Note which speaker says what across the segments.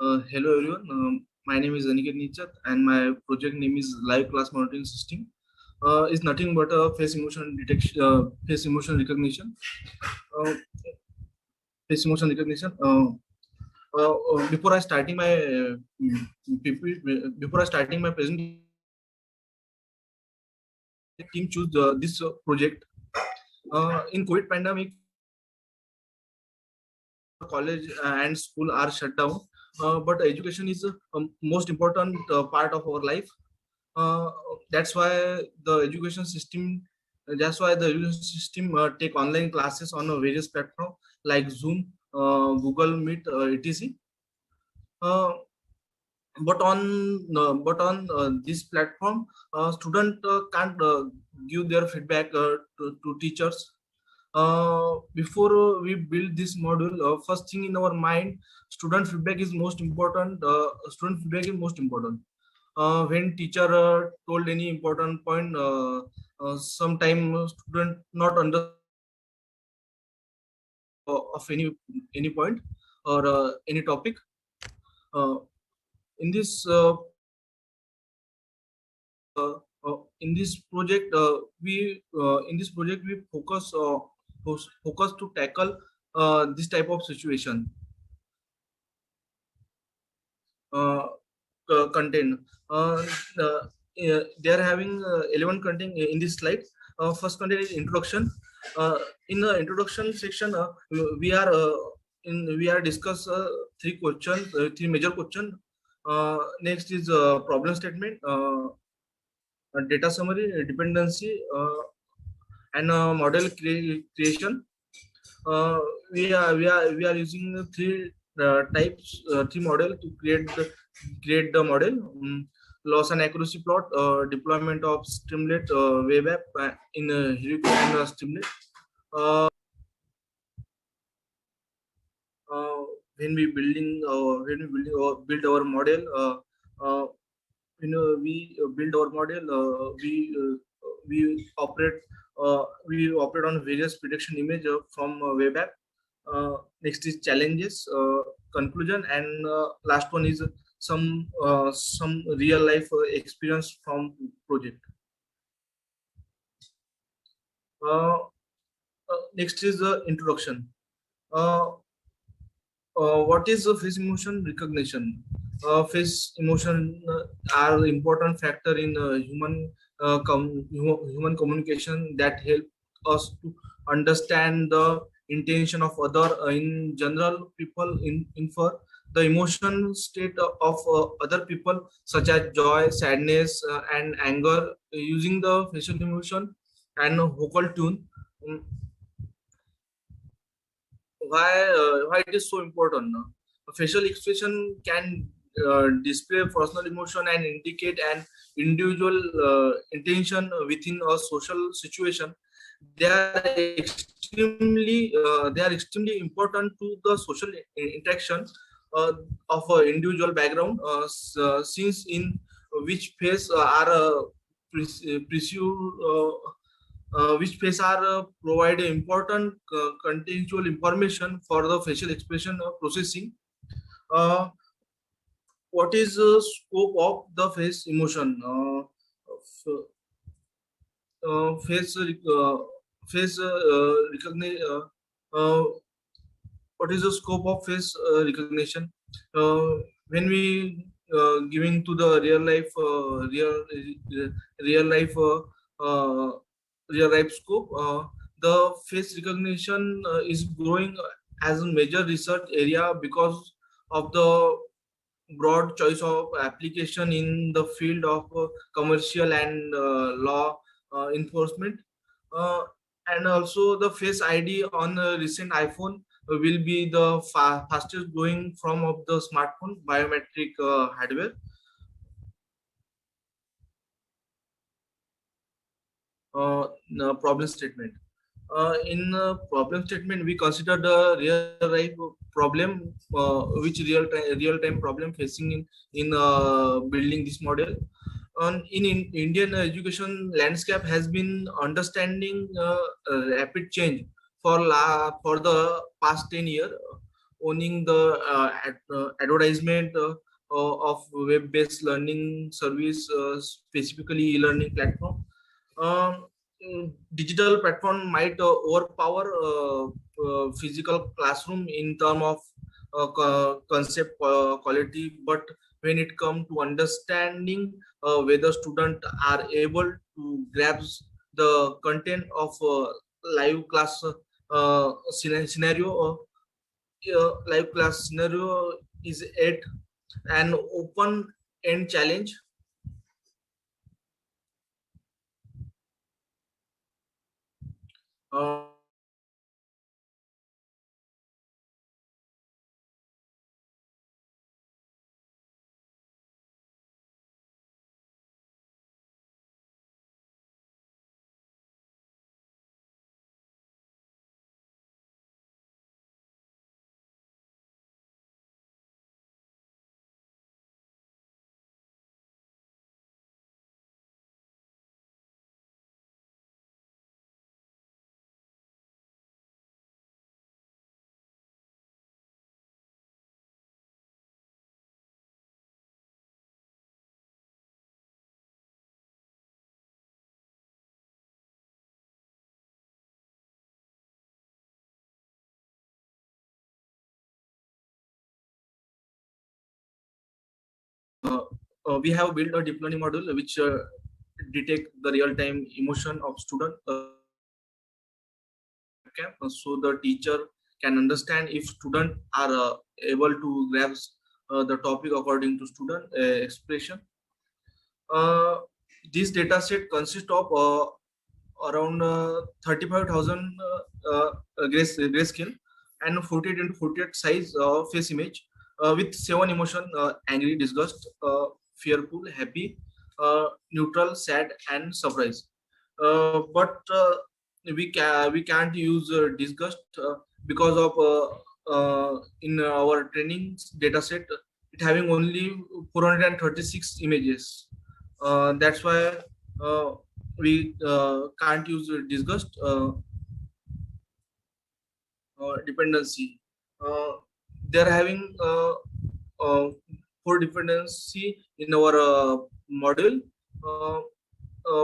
Speaker 1: Hello everyone. My name is Aniket Nichat and my project name is Live Class Monitoring System. It's nothing but a face emotion detection, face emotion recognition. Uh, Face emotion recognition. Before I starting my before I starting my presentation, team choose this project. In COVID pandemic, college and school are shut down, but education is most important part of our life. uh, that's why the education system take online classes on various platforms like Zoom, Google Meet, etc. uh, but on this platform, student can't give their feedback to teachers. Before we build this module, first thing in our mind, student feedback is most important. When teacher told any important point, sometime student not under of any point or any topic. uh, in this in this project we focus to tackle this type of situation. uh, Content. Uh, they are having 11 content in this slide. First content is introduction. In the introduction section, we are we are discuss three major questions. Next is problem statement, data summary, dependency, and model creation. uh, we are using three types, three model to create the model. Loss and accuracy plot, deployment of Streamlit web app in Heroku and Streamlit. uh, uh, when we building build our model, uh, we build our model, we operate we operate on various prediction image from web app. Next is challenges, conclusion, and last one is some real life experience from project. uh, Next is the introduction. uh, what is the face emotion recognition? Face emotion are important factor in human communication that help us to understand the intention of other. In general, people infer the emotion state of other people, such as joy, sadness, and anger, using the facial emotion and vocal tune. Mm, why it is so important? A facial expression can display personal emotion and indicate an individual intention within a social situation. They are extremely important to the social interaction of an individual background, since in which phase are perceived, which face are provide important contextual information for the facial expression processing. Uh, what is the scope of the face emotion? Face face recognition. Uh, what is the scope of face recognition? When we giving to the real life uh, real life scope, the face recognition is growing as a major research area because of the broad choice of application in the field of commercial and law enforcement. Uh, and also the Face ID on a recent iPhone will be the fastest growing form of the smartphone biometric hardware. No, problem statement. In problem statement, we consider the real life problem, real time problem facing in building this model. In Indian education landscape has been understanding rapid change for the past 10 years. owning the advertisement of web-based learning service, specifically e-learning platform. Um, Digital platform might overpower physical classroom in term of concept quality, but when it comes to understanding whether students are able to grasp the content of live class scenario, live class scenario is at an open end challenge. Uh, uh, we have built a deep learning model which detect the real-time emotion of student so the teacher can understand if students are able to grasp the topic according to student expression. Uh, this data set consists of around 35,000 grayscale and 48 into 48 size face image with 7 emotion: angry, disgust, fearful, happy, neutral, sad, and surprise. But we can't use disgust because of in our training data set it having only 436 images. That's why uh, we can't use disgust dependency. Uh, they're having for dependency in our model. Uh,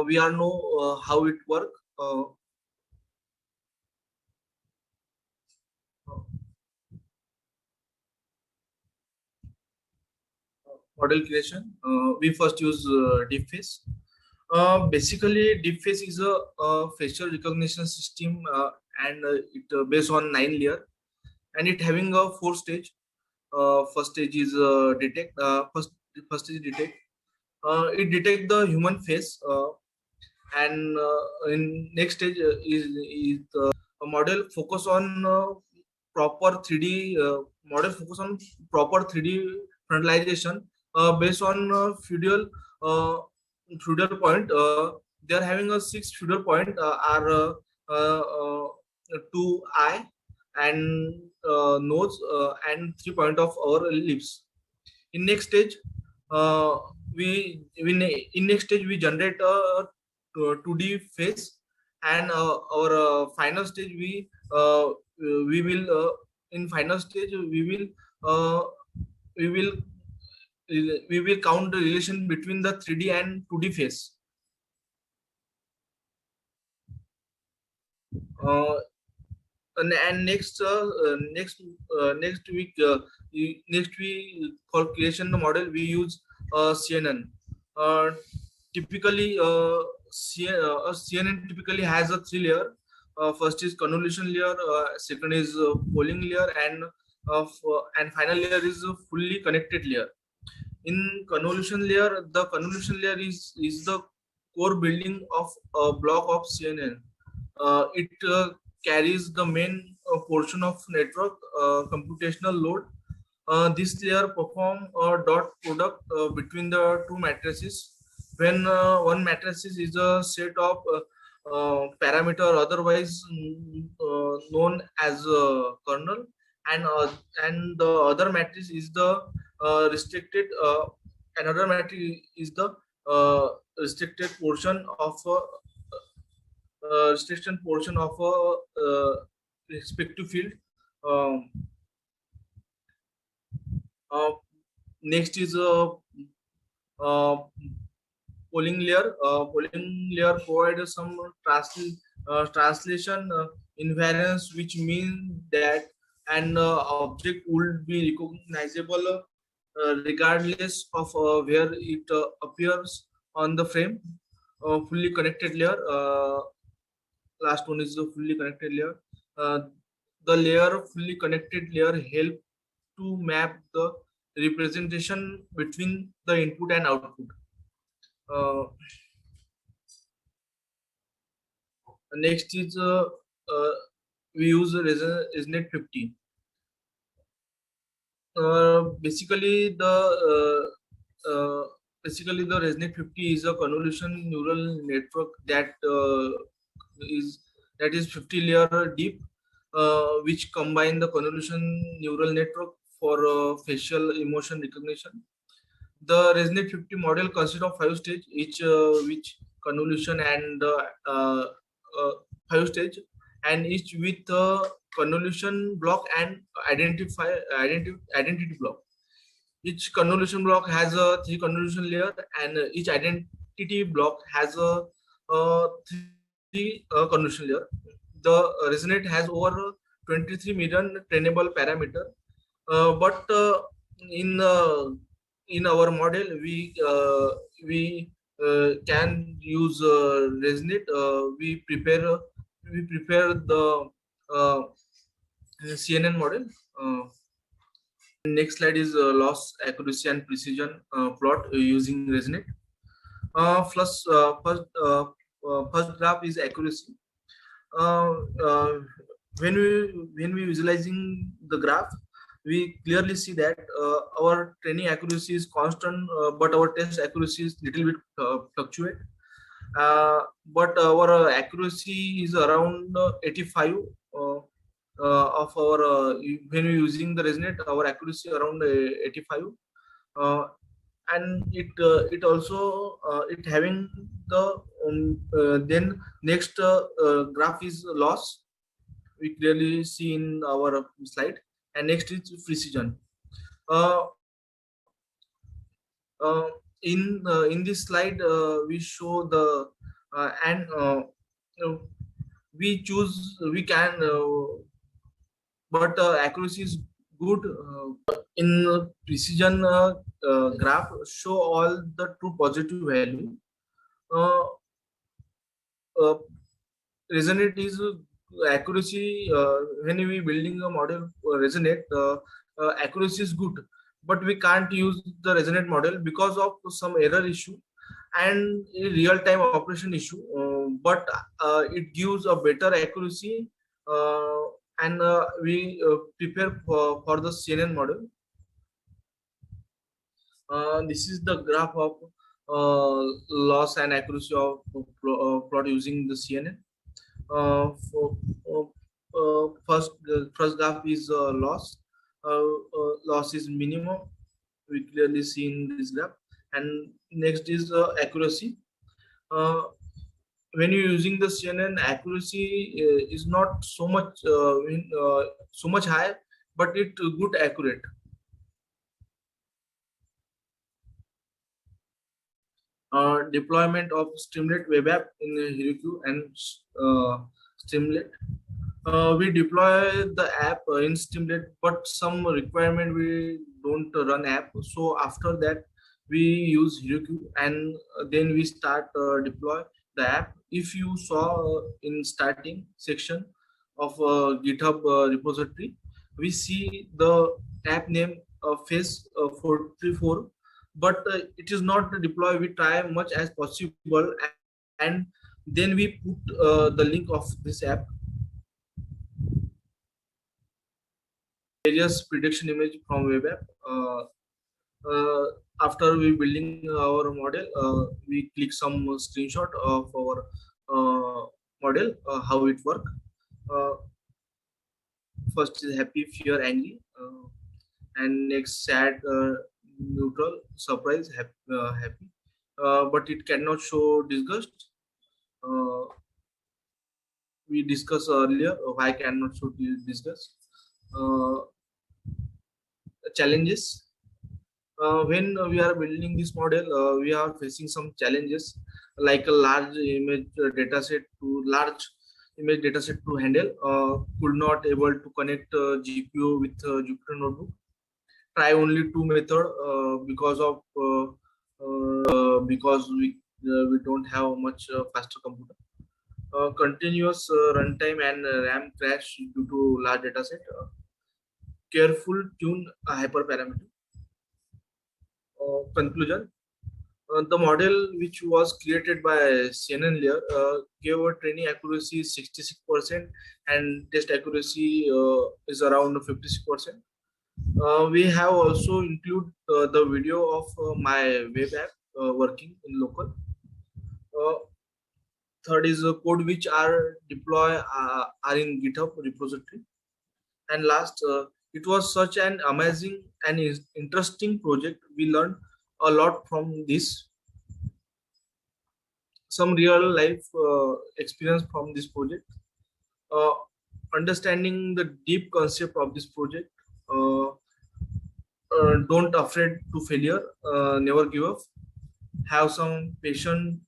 Speaker 1: we are know how it work. Uh, Model creation. We first use deepface. Basically, deepface is a facial recognition system, and it based on 9 layer, and it having a 4 stage. First stage is detect. First is detect. It detect the human face, and in next stage is a model focus on proper 3D model focus on proper 3D frontalization based on uh, feudal point. They are having a 6 feudal point are two eye and nose and 3 point of our lips. In next stage, uh, in next stage we generate a 2D face, and our final stage we will in final stage uh, we will we will count the relation between the 3D and 2D face. Uh, and next week for creation the model we use CNN. Uh, Typically, a CNN typically has a 3 layer. First is convolution layer, second is polling layer, and final layer is a fully connected layer. In convolution layer, the convolution layer is the core building of a block of CNN. It carries the main portion of network computational load. This layer perform a dot product between the two matrices. When one matrices is a set of parameter, otherwise known as kernel, and the other matrix is the restricted. Another matrix is the uh, restricted portion of restriction portion of a respective field. Um, Next is uh, polling layer. Polling layer provides some translation invariance, which means that an object would be recognizable regardless of where it appears on the frame. Fully connected layer. Last one is the fully connected layer. Uh, the layer fully connected layer help to map the representation between the input and output. Uh, Next is we use ResNet 50. Basically, the ResNet 50 is a convolution neural network is that is 50 layer deep, which combine the convolution neural network for facial emotion recognition. The ResNet 50 model consists of 5 stages, each which convolution and 5 stage, and each with a convolution block and identity block. Each convolution block has a 3 convolution layer, and each identity block has a 3 convolution layer. The ResNet has over 23 million trainable parameter, but in uh, in our model we can use ResNet. We prepare the uh, CNN model. Next slide is loss, accuracy, and precision plot using ResNet. First graph is accuracy. Uh, uh, when we visualizing the graph, we clearly see that our training accuracy is constant, but our test accuracy is little bit fluctuate. But our accuracy is around 85 of our when we using the ResNet, our accuracy around 85. Uh, and it also it having the then next graph is loss, we clearly see in our slide, and next is precision. uh, uh, in this slide we show the and uh, we choose we can but accuracy is good in precision graph show all the true positive value. uh, uh, ResNet is accuracy when we building a model ResNet accuracy is good, but we can't use the ResNet model because of some error issue and a real-time operation issue. But it gives a better accuracy, uh, and we prepare for the CNN model. This is the graph of loss and accuracy of plot using the CNN. For first graph is loss. Loss is minimum. We clearly see in this graph, and next is accuracy. Uh, when you're using the CNN, accuracy is not so much high, but it good accurate. Deployment of Streamlit web app in Heroku and Streamlit. We deploy the app in Streamlit, but some requirement we don't run app. So after that, we use Heroku, and then we start deploy the app. If you saw in starting section of GitHub repository, we see the app name phase 434, but it is not deploy. We try much as possible, and then we put the link of this app. Various prediction image from web app. Uh, After we building our model, we click some screenshot of our model, how it work. uh, First is happy, fear, angry, and next sad, neutral, surprise, happy, but it cannot show disgust. uh, we discussed earlier why cannot show disgust. uh, Challenges. When we are building this model, we are facing some challenges like a large image data set to large image data set to handle. Could not able to connect GPU with Jupyter Notebook. Try only two method because we don't have much faster computer. Continuous runtime and RAM crash due to large data set. Careful tune hyperparameter. Conclusion. The model, which was created by CNN layer, gave a training accuracy 66% and test accuracy is around 56%. We have also include the video of my web app working in local. Uh, Third is code which are deploy are in GitHub repository. And last, it was such an amazing and interesting project. We learned a lot from this. Some real life experience from this project. Uh, Understanding the deep concept of this project. Don't afraid to failure. Never give up. Have some patience.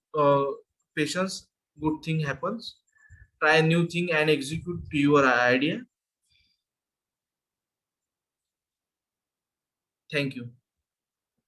Speaker 1: Good thing happens. Try a new thing and execute to your idea. Thank you.